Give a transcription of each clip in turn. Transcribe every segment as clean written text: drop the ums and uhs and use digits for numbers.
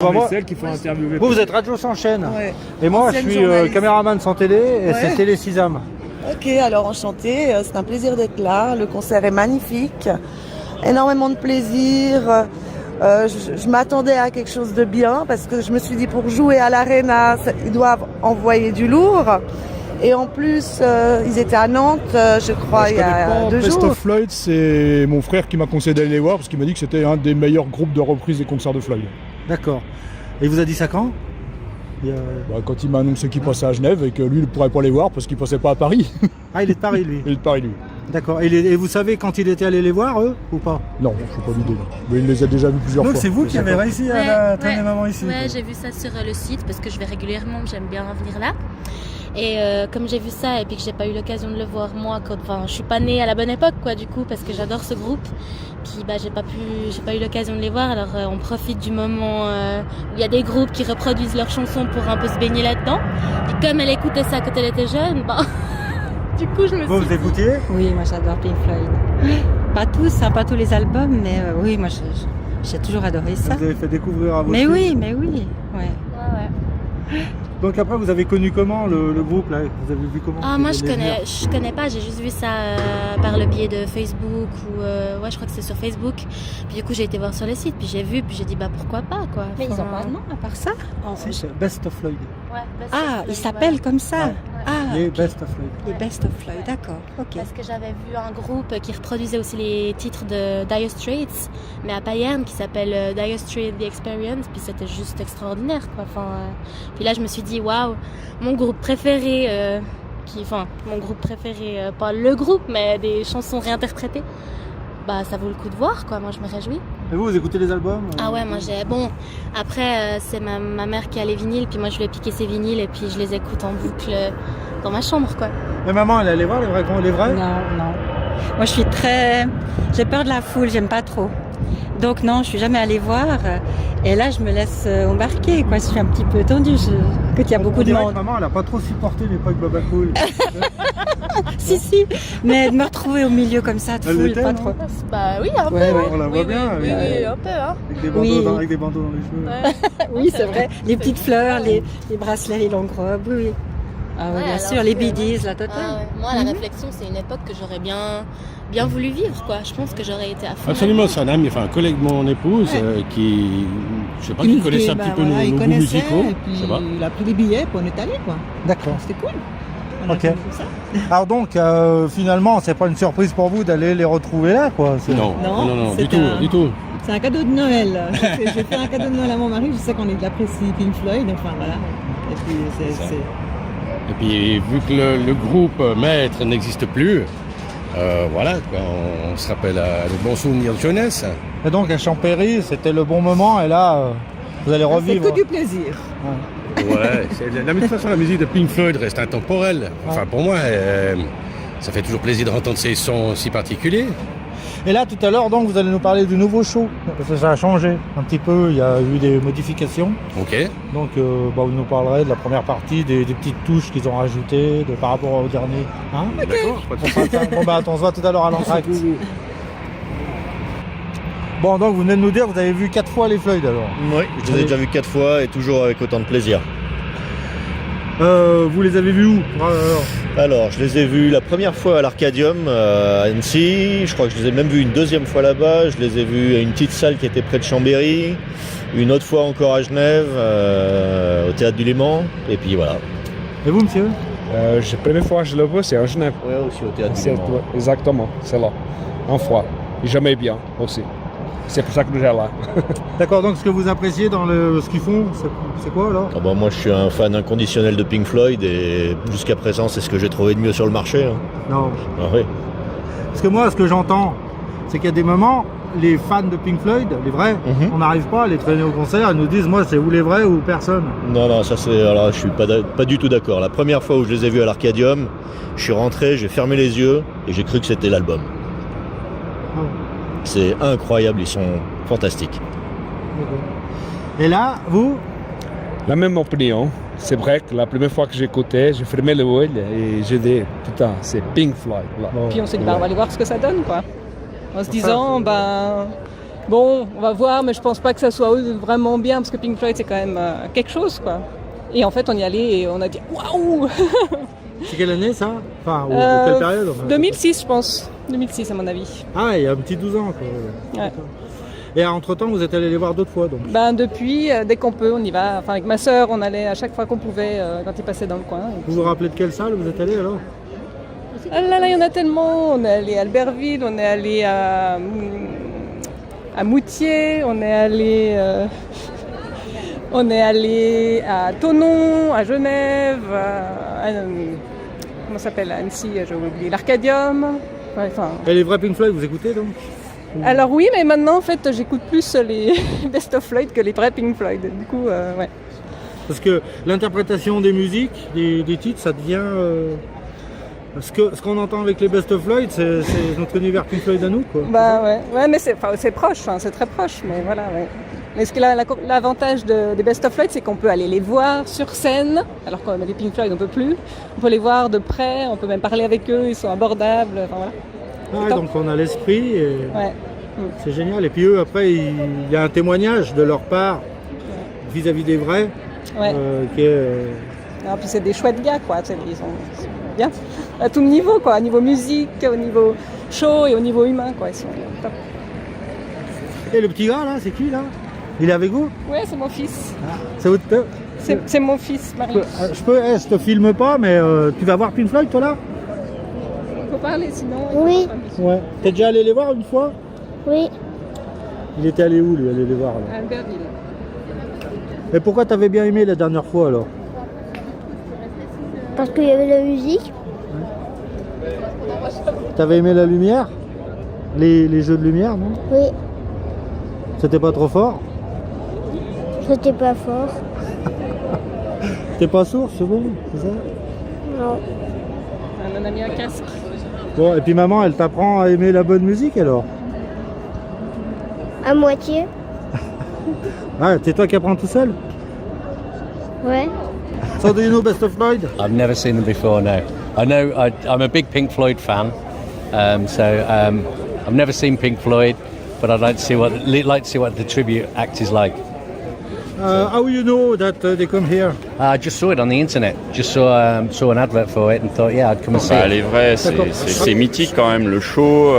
C'est elle qu'il faut interviewer. Vous êtes Radio S'enchaîne. Ouais. Et moi, je Ancienne suis journaliste. caméraman sans télé et c'est Télé Sisam. Ok, alors enchanté, c'est un plaisir d'être là. Le concert est magnifique, énormément de plaisir. Je m'attendais à quelque chose de bien parce que je me suis dit pour jouer à l'Arena, ils doivent envoyer du lourd. Et en plus, ils étaient à Nantes, je crois, il y a 2 Best jours. of Floyd, c'est mon frère qui m'a conseillé d'aller les voir parce qu'il m'a dit que c'était un des meilleurs groupes de reprise des concerts de Floyd. D'accord. Et il vous a dit ça quand Quand il m'a annoncé qu'il passait à Genève et que lui ne pourrait pas les voir parce qu'il passait pas à Paris. Ah, il est de Paris, lui. Il est de Paris, lui. D'accord. Et vous savez quand il était allé les voir, eux, ou pas? Non, je sais pas l'idée. Mais il les a déjà vus plusieurs Donc fois. c'est vous qui avez réussi à traîner maman ici. Ouais, j'ai vu ça sur le site parce que je vais régulièrement, j'aime bien venir là. Et comme j'ai vu ça et puis que j'ai pas eu l'occasion de le voir moi, je suis pas née à la bonne époque quoi du coup parce que j'adore ce groupe. Puis j'ai pas eu l'occasion de les voir. Alors on profite du moment où il y a des groupes qui reproduisent leurs chansons pour un peu se baigner là-dedans. Et comme elle écoutait ça quand elle était jeune, du coup je me suis. Vous écoutiez? Oui, moi j'adore Pink Floyd. Pas tous, pas tous les albums, mais oui, moi j'ai toujours adoré ça. Vous avez fait découvrir à vos Mais filles. oui, ouais. Ouais. Donc après, vous avez connu comment le groupe là? Vous avez vu comment? Ah moi je connais pas, j'ai juste vu ça par le biais de Facebook ou je crois que c'est sur Facebook. Puis du coup j'ai été voir sur le site, puis j'ai vu, puis j'ai dit pourquoi pas quoi. Mais ils ont pas de nom à part ça. Si, c'est Best of Floyd. Ouais, Ah, ils s'appellent comme ça. Ouais. Ah, Les Best of Floyd. les Best of Floyd, d'accord. Ok. Parce que j'avais vu un groupe qui reproduisait aussi les titres de Dire Straits, mais à Payerne, qui s'appelle Dire Straits The Experience, puis c'était juste extraordinaire, quoi. Puis là, je me suis dit, waouh, mon groupe préféré, pas le groupe, mais des chansons réinterprétées, ça vaut le coup de voir, quoi. Moi, je me réjouis. Et vous écoutez les albums? Ah ouais, moi j'ai. Bon, après, c'est ma mère qui a les vinyles, puis moi je lui ai piqué ses vinyles, et puis je les écoute en boucle dans ma chambre, quoi. Mais maman, elle allait voir les vrais? Non. Moi je suis j'ai peur de la foule, j'aime pas trop. Donc non, je suis jamais allée voir. Et là, je me laisse embarquer, quoi. Je suis un petit peu tendue, quand il y a beaucoup de monde. Maman, elle a pas trop supporté l'époque Baba Cool. Si, mais de me retrouver au milieu comme ça, de Elle foule, l'était, pas non? trop. Oui, un peu. Ouais, hein. On la voit Oui, bien. Oui, mais- un peu, hein. Avec des bandeaux dans les cheveux. Ouais. Oui, c'est vrai. Les petites fleurs, les bracelets, les longues robes, oui. Ah oui, Ouais, bien alors sûr, les que- bidis, la totale. Ah ouais. Moi, la réflexion, c'est une époque que j'aurais bien voulu vivre, quoi. Je pense que j'aurais été à fond. Absolument, c'est un ami, un collègue de mon épouse qui, je sais pas, qui connaissait un petit peu nos goûts musicaux. Et puis Je sais pas. il a pris les billets pour on est allé quoi. D'accord. C'était cool. On a Ok. fait ça. Alors donc, finalement, c'est pas une surprise pour vous d'aller les retrouver là, quoi. Non, c'est du tout. C'est un cadeau de Noël. J'ai fait un cadeau de Noël à mon mari. Je sais qu'on est de l'apprécie Pink Floyd. Enfin voilà. Et puis c'est Et puis, vu que le groupe maître n'existe plus, voilà, quoi, on se rappelle le bon souvenir de jeunesse. Et donc à Champéry, c'était le bon moment, et là, vous allez c'est revivre. que du plaisir. Ouais, de toute façon, la musique de Pink Floyd reste intemporelle. Enfin, pour moi, ça fait toujours plaisir d'entendre ces sons si particuliers. Et là, tout à l'heure, donc, vous allez nous parler du nouveau show. Parce que ça a changé un petit peu, il y a eu des modifications. Ok. Donc, vous nous parlerez de la première partie, des petites touches qu'ils ont rajoutées par rapport au dernier. Hein? D'accord, pas de souci. On se voit tout à l'heure à l'entracte. Bon, donc, vous venez de nous dire, vous avez vu 4 fois les Floyd, alors. Oui, je les ai déjà vus 4 fois et toujours avec autant de plaisir. Vous les avez vus où? Alors, je les ai vus la première fois à l'Arcadium à Annecy, je crois que je les ai même vus une deuxième fois là-bas, je les ai vus à une petite salle qui était près de Chambéry, une autre fois encore à Genève, au Théâtre du Léman, et puis voilà. Et vous, monsieur? La première fois que je le vois, c'est à Genève. Ouais, aussi au Théâtre du C'est- Léman. Exactement, c'est là. En fois. Et jamais bien aussi. C'est pour ça que nous sommes là. D'accord, donc ce que vous appréciez dans ce qu'ils font, c'est quoi alors? Ah bah, moi, je suis un fan inconditionnel de Pink Floyd et jusqu'à présent, c'est ce que j'ai trouvé de mieux sur le marché. Hein. Non. Ah, oui. Parce que moi, ce que j'entends, c'est qu'il y a des moments, les fans de Pink Floyd, les vrais, on n'arrive pas à les traîner au concert, ils nous disent, moi, c'est vous les vrais ou personne. Non, ça c'est. Alors, je suis pas du tout d'accord. La première fois où je les ai vus à l'Arcadium, je suis rentré, j'ai fermé les yeux et j'ai cru que c'était l'album. Ah. C'est incroyable, ils sont fantastiques. Et là, vous? La même opinion. C'est vrai que la première fois que j'écoutais, j'ai fermé le œil et j'ai dit, putain, c'est Pink Floyd. Là. Puis on s'est dit on va aller voir ce que ça donne quoi. En se disant Bon, on va voir, mais je pense pas que ça soit vraiment bien parce que Pink Floyd c'est quand même quelque chose quoi. Et en fait on y allait et on a dit waouh. C'est quelle année ça? Enfin, ou quelle période enfin, 2006 je pense. 2006 à mon avis. Ah, il y a un petit 12 ans quoi. Ouais. Et entre-temps, vous êtes allé les voir d'autres fois donc? Ben depuis, dès qu'on peut, on y va. Enfin avec ma sœur, on allait à chaque fois qu'on pouvait quand ils passaient dans le coin. Vous vous rappelez de quelle salle vous êtes allé alors? Ah là là, il y en a tellement. On est allé à Albertville, on est allé à Moutier, on est allé à Thonon, à Genève, comment ça s'appelle, à Annecy, j'ai oublié, l'Arcadium. Ouais, enfin. Et les vrais Pink Floyd, vous écoutez donc? Alors oui, mais maintenant en fait j'écoute plus les Best of Floyd que les vrais Pink Floyd. Du coup, ouais. Parce que l'interprétation des musiques, des titres, ça devient... Ce qu'on entend avec les Best of Floyd, c'est notre univers Pink Floyd à nous, quoi. Bah ouais, mais c'est proche, hein, c'est très proche, mais voilà, ouais. Mais ce que l'avantage des Best of Floyd, c'est qu'on peut aller les voir sur scène, alors que les Pink Floyd on peut plus. On peut les voir de près, on peut même parler avec eux, ils sont abordables, enfin voilà. Ah, donc on a l'esprit, et ouais. C'est génial. Et puis eux, après, il y a un témoignage de leur part vis-à-vis des vrais, ouais. Qui est... Et puis c'est des chouettes gars, quoi. Ils sont bien à tout niveau, quoi. Au niveau musique, au niveau show et au niveau humain, quoi. Ils sont top. Et le petit gars, là, c'est qui, là? Il est avec vous? Ouais, c'est mon fils. Ah, c'est votre... C'est mon fils, Marie. Je te filme pas, mais tu vas voir Pink Floyd, toi, là? Il faut parler, sinon... Oui. Ouais. T'es déjà allé les voir une fois? Oui. Il était allé où, lui, aller les voir, là? À Albertville. Et pourquoi t'avais bien aimé la dernière fois, alors? Parce qu'il y avait la musique. T'avais aimé la lumière? Les jeux de lumière, non? Oui. C'était pas trop fort? C'était pas fort. T'es pas sourd, c'est bon, c'est ça? Non. On a mis un casque. Bon, et puis maman, elle t'apprend à aimer la bonne musique, alors? À moitié. Ah, c'est toi qui apprends tout seul? Ouais. So do you know Best of Floyd? I've never seen them before, no. I know I'm a big Pink Floyd fan, I've never seen Pink Floyd, but I'd like to see what the tribute act is like. How you know that they come here? I just saw it on the internet. Just saw an advert for it and thought, yeah, I'd come and see it. Les vrais, c'est mythique quand même. Le show,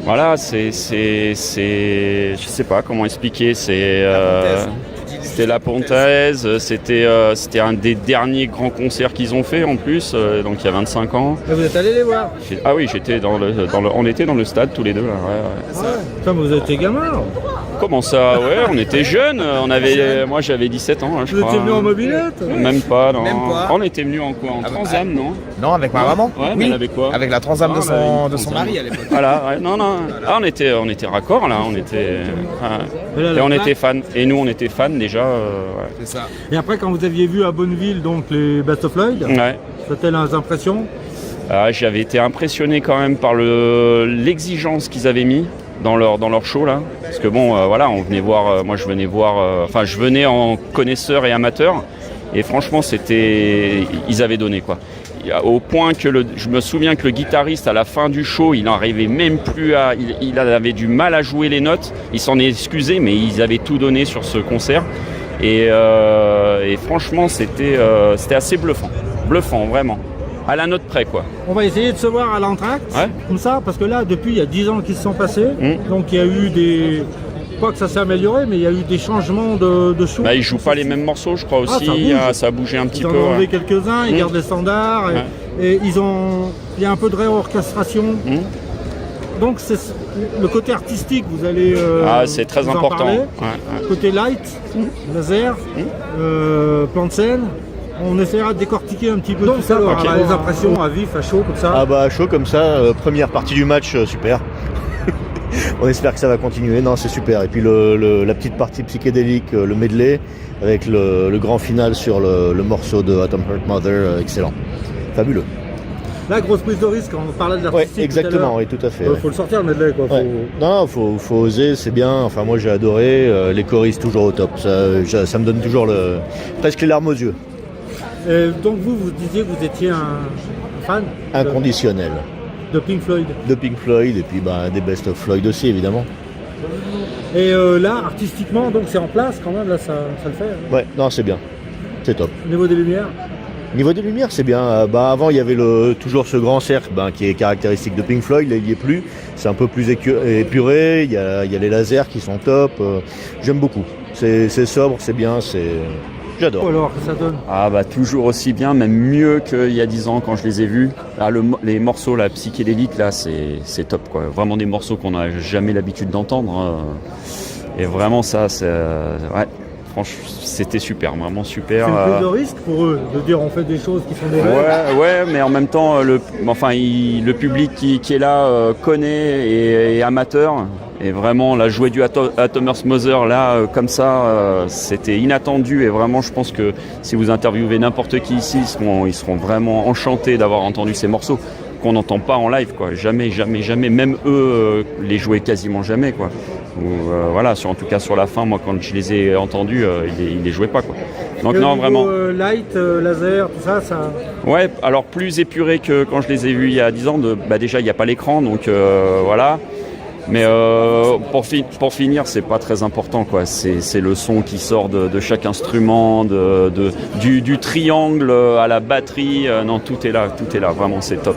voilà, je sais pas comment expliquer. C'était La Pontaise, c'était un des derniers grands concerts qu'ils ont fait en plus, donc il y a 25 ans. Et vous êtes allé les voir? Ah oui, on était dans le stade tous les deux là. Ouais. Putain, vous étiez gamin? Comment ça? Ouais, on était jeunes. Moi j'avais 17 ans, je crois. Vous étiez venus en mobilette? Même pas, non. On était venus en quoi? En Transam, non? Non, avec ma maman. Ouais, mais elle avait quoi? Avec la Transam de son mari à l'époque. Voilà, ouais, non. Ah, on était raccord là, on était fans. Et nous on était fans déjà. Ouais. C'est ça. Et après, quand vous aviez vu à Bonneville donc les Best of Floyd, ouais. C'était les impressions? J'avais été impressionné quand même par l'exigence qu'ils avaient mis dans leur show là, parce que bon, voilà, on venait voir, moi je venais en connaisseur et amateur, et franchement ils avaient donné quoi. Au point que je me souviens que le guitariste à la fin du show, il n'arrivait même plus il avait du mal à jouer les notes. Il s'en est excusé, mais ils avaient tout donné sur ce concert. Et franchement, c'était assez bluffant vraiment. À la note près quoi. On va essayer de se voir à l'entracte, ouais. Comme ça, parce que là, depuis, il y a 10 ans qui se sont passés, donc il y a eu pas que ça s'est amélioré, mais il y a eu des changements de show. Ils jouent pas les mêmes morceaux, je crois aussi. Ça a bougé un petit peu. Ils en ont enlevé quelques-uns, ils gardent les standards, et il y a un peu de réorchestration. Donc c'est le côté artistique, vous allez c'est très important. Côté light, laser, plan de scène. On essaiera de décortiquer un petit peu tout ça, les impressions à vif, à chaud, comme ça. Ah bah à chaud comme ça, première partie du match, super. On espère que ça va continuer, non c'est super. Et puis la petite partie psychédélique, le medley, avec le grand final sur le morceau de Atom Heart Mother, excellent. Fabuleux. La grosse prise de risque, quand on parlait de l'artistique. Ouais, exactement, oui, tout à fait. Faut le sortir le medley quoi. Ouais. Non, faut oser, c'est bien. Enfin moi j'ai adoré, les choristes toujours au top. Ça me donne toujours presque les larmes aux yeux. Et donc vous disiez que vous étiez un fan inconditionnel de Pink Floyd. De Pink Floyd et puis des Best of Floyd aussi évidemment. Et là, artistiquement, donc c'est en place quand même, là ça le fait. Hein. Ouais, non, c'est bien. C'est top. Au niveau des lumières? Au niveau des lumières, c'est bien. Avant, il y avait toujours ce grand cercle qui est caractéristique de Pink Floyd. Là, il n'y est plus. C'est un peu plus épuré. Il y a les lasers qui sont top. J'aime beaucoup. C'est sobre, c'est bien. J'adore. Alors, ça donne? Ah bah toujours aussi bien, même mieux qu'il y a 10 ans quand je les ai vus. Là, les morceaux là, psychédéliques, là, c'est top, quoi. Vraiment des morceaux qu'on n'a jamais l'habitude d'entendre. Hein. Et vraiment ça, ouais, franchement, c'était super, vraiment super. C'est une prise de risque pour eux, de dire on fait des choses qui sont des rêves. Ouais, mais en même temps, le public qui est là connaît et est amateur. Et vraiment, là, jouer du Atom Earth Mother, là, comme ça, c'était inattendu. Et vraiment, je pense que si vous interviewez n'importe qui ici, ils seront vraiment enchantés d'avoir entendu ces morceaux qu'on n'entend pas en live, quoi. Jamais. Même eux, les jouaient quasiment jamais, quoi. Voilà, en tout cas sur la fin, moi, quand je les ai entendus, ils les jouaient pas, quoi. Donc non, vraiment. Light, laser, tout ça. Ouais, alors plus épuré que quand je les ai vus il y a 10 ans. Déjà, il n'y a pas l'écran, donc voilà. Mais pour finir, c'est pas très important, quoi. C'est le son qui sort de chaque instrument, du triangle à la batterie. Non, tout est là. Vraiment, c'est top.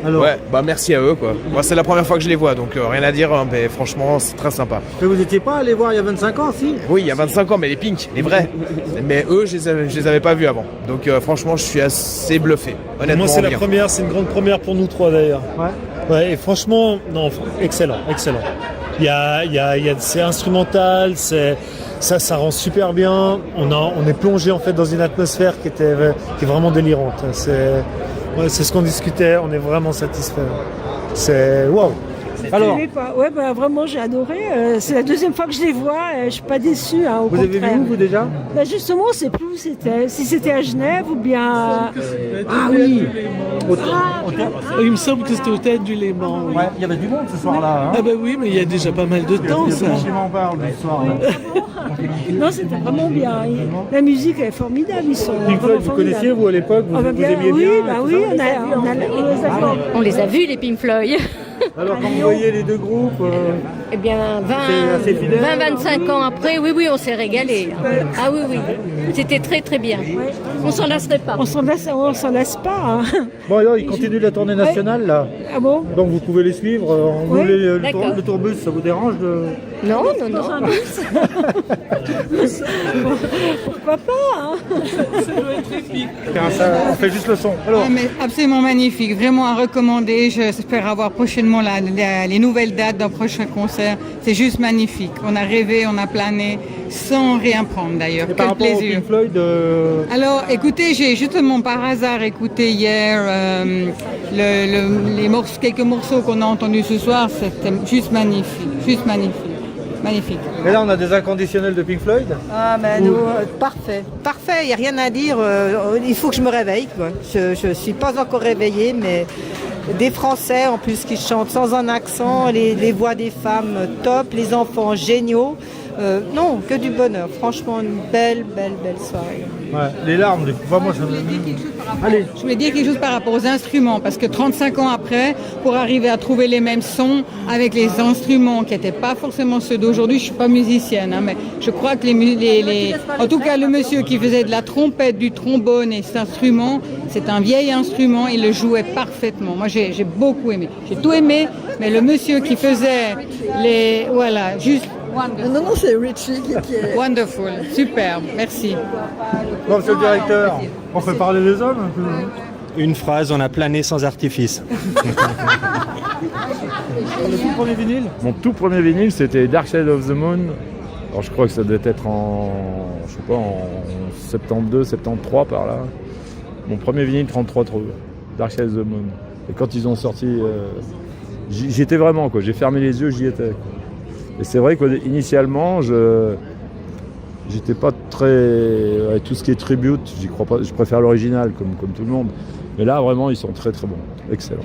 Alors, ouais, merci à eux, quoi. Moi, c'est la première fois que je les vois, donc rien à dire, hein, mais franchement, c'est très sympa. Mais vous n'étiez pas allé voir il y a 25 ans, si? Oui, il y a 25 ans, mais les Pink, les vrais. Mais eux, je les avais pas vus avant. Donc franchement, je suis assez bluffé. Honnêtement, moi, c'est la première, c'est une grande première pour nous trois d'ailleurs. Ouais, et franchement, non, excellent. C'est instrumental, ça rend super bien. On est plongé en fait dans une atmosphère qui est vraiment délirante. C'est ce qu'on discutait, on est vraiment satisfait. C'est wow. Alors, vraiment j'ai adoré. C'est la deuxième fois que je les vois. Je suis pas déçue. Hein, vous avez vu où vous déjà? Justement, on sait plus où c'était. Si c'était à Genève ou bien. Ah oui. Il me semble que c'était au Théâtre du Léman. Oui. Ouais, il y avait du monde ce soir-là. Hein. Ah ben oui, mais il y a déjà pas mal de temps. Ça. Je m'en parle ce soir. Non, c'était vraiment bien. La musique est formidable. Ils sont Pink Floyd, vous connaissiez vous à l'époque? Vous aimiez bien? Oui, on les a vus les Pink Floyd. Alors quand vous voyez les deux groupes, eh bien 20-25 ans après, oui, on s'est régalé. Ah oui, c'était très très bien. On s'en lasserait pas. On s'en lasse pas. Hein. Bon alors ils continuent la tournée nationale là. Ah bon? Donc vous pouvez les suivre. Le tourbus, ça vous dérange de... Non. Dans un bus. Pourquoi pas hein? Ça doit être épique. On fait juste le son. Alors. Mais absolument magnifique, vraiment à recommander. J'espère avoir prochainement les nouvelles dates d'un prochain concert. C'est juste magnifique. On a rêvé, on a plané, sans rien prendre d'ailleurs. Quel plaisir. Pink Floyd, Alors, écoutez, j'ai justement par hasard écouté hier quelques morceaux qu'on a entendus ce soir. C'était juste magnifique. Magnifique. Et là, on a des inconditionnels de Pink Floyd. Ah, mais nous, parfait, il n'y a rien à dire. Il faut que je me réveille, quoi. Je ne suis pas encore réveillée, mais des Français en plus qui chantent sans un accent, les voix des femmes top, les enfants géniaux. Non, que du bonheur. Franchement, une belle soirée. Ouais, les larmes, des fois, moi, ça me... Allez. Je voulais dire quelque chose par rapport aux instruments, parce que 35 ans après, pour arriver à trouver les mêmes sons avec les instruments qui n'étaient pas forcément ceux d'aujourd'hui, je ne suis pas musicienne, hein, mais je crois que en tout cas, le monsieur qui faisait de la trompette, du trombone et cet instrument, c'est un vieil instrument, il le jouait parfaitement. Moi, j'ai beaucoup aimé. J'ai tout aimé, mais le monsieur qui faisait juste... Non, c'est Richie qui est... Wonderful, superbe, merci. Bon, monsieur le directeur, on fait parler les hommes un peu. Une phrase, on a plané sans artifice. Le tout premier vinyle? Mon tout premier vinyle, c'était Dark Side of the Moon. Alors je crois que ça devait être en 72, 73 par là. Mon premier vinyle 33 Dark Side of the Moon. Et quand ils ont sorti, j'y étais vraiment, quoi. J'ai fermé les yeux, j'y étais, quoi. Et c'est vrai qu'initialement, j'étais pas très... tout ce qui est tribute, j'y crois pas. Je préfère l'original, comme tout le monde. Mais là, vraiment, ils sont très très bons. Excellents.